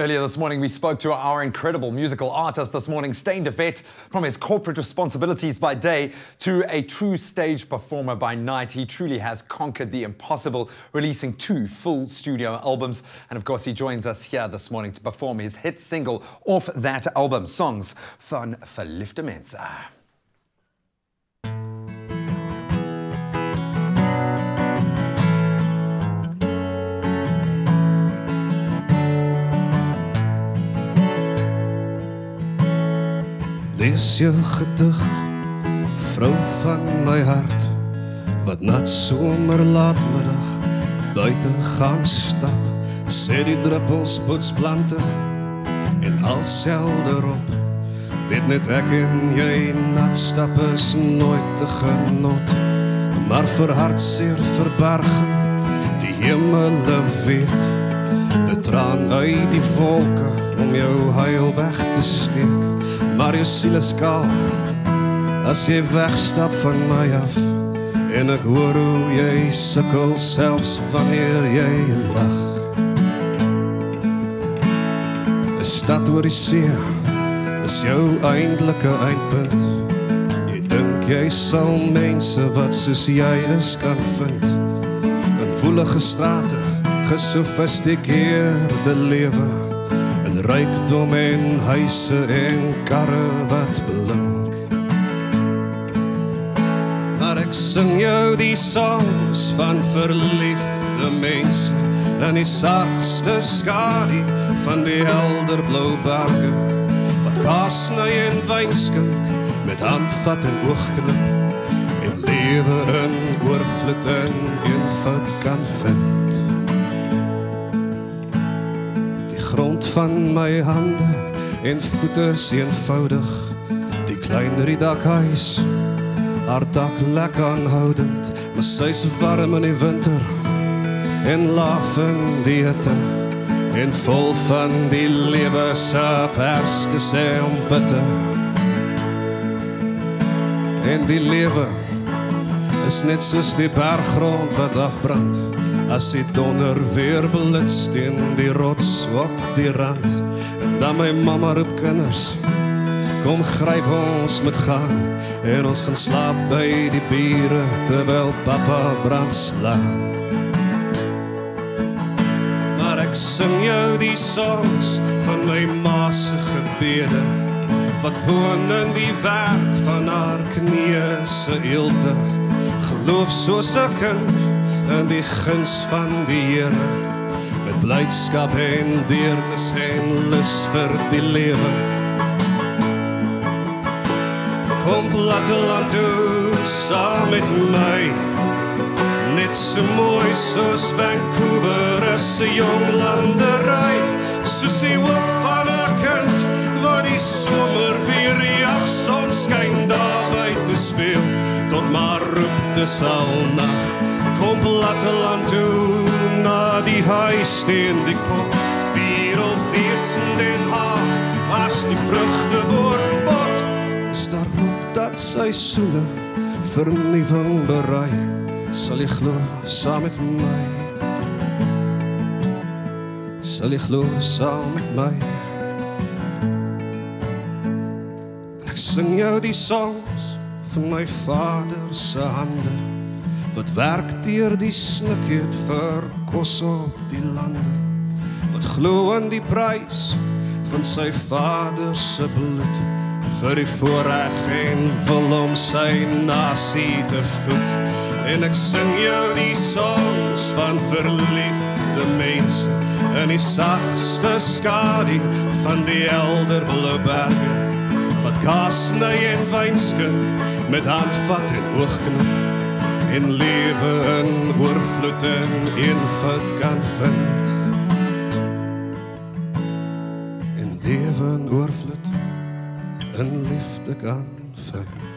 Earlier this morning, we spoke to our incredible musical artist this morning, Steyn de Wet, from his corporate responsibilities by day to a true stage performer by night. He truly has conquered the impossible, releasing 2 full studio albums. And of course, he joins us here this morning to perform his hit single off that album, Songs van Verliefde Mense. Lees jou gedig, vrou van my hart, wat nat somerlaatmiddag buiten gaan stap, sê die druppels poets planten en al selde op. Weet net ek en jy, nat stap is nooit te genot, maar vir hartseer verbergen, die hemele weet, de traan uit die wolke om jou huil weg te steek. Maar jou siel is kaal, as jy wegstap van my af, en ek hoor hoe jy sukkel selfs wanneer jy lag. 'n Stad oor die see is jou eindelike eindpunt. Jy dink jy sal mense wat soos jy is kan vind, in woelige strate, gesofistikeerde lewe, rykdom en huise en karre wat blink. Maar ek sing jou die songs van verliefde mense in die sagste skadu van die helder blou berge, wat kaasny en wynskink met handvat en oogknip en lewe in oorvloed en eenvoud kan vind. Grond van my hande en voete is eenvoudig, die klein riedakhuis, haar dak lek aanhoudend, maar sy is warm in die winter en laaf in die hitte, en vol van die lewe se perskes en bitte. En die lewe is net soos die berggrond wat afbrand, as die donder weer blits teen die rots op die rand. En dan my mama roep kinders, kom gryp ons moet gaan, en ons gaan slaap by die bure, terwyl papa brand slaan. Maar ek sing jou die songs van my ma se gebede, wat woon in die werk van haar knieë se eelte, geloof soos 'n kind in die guns van die Here, met blydskap en deernis en lus vir die lewe. Kom platteland toe, saam met my, net so mooi soos Vancouver is 'n jong landery, soos die hoop van 'n kind, waar die somer weer jag, son skyn daar buite speel, tot maar roep dis al nag. Kom platteland toe, na die huis teen die kop, vier al feest in Den Haag, as die vruchteboom bot, is daar hoop dat seisoene vernuwing berei, sal jy glo saam met my, sal jy glo saam met my. En ek sing jou die songs van my vader se hande, wat werk deur die snikheid vir kos op die lande, wat glo in die prys van sy vader se bloed, vir die voorreg en wil om sy nasie te voed. En ek sing jou die songs van verliefde mense, in die sagste skadu van die helder blou berge, wat kaasny en wynskink met handvat en oogknip, en lewe in oorvloed en eenvoud kan vind. En lewe in oorvloed en liefde kan vind.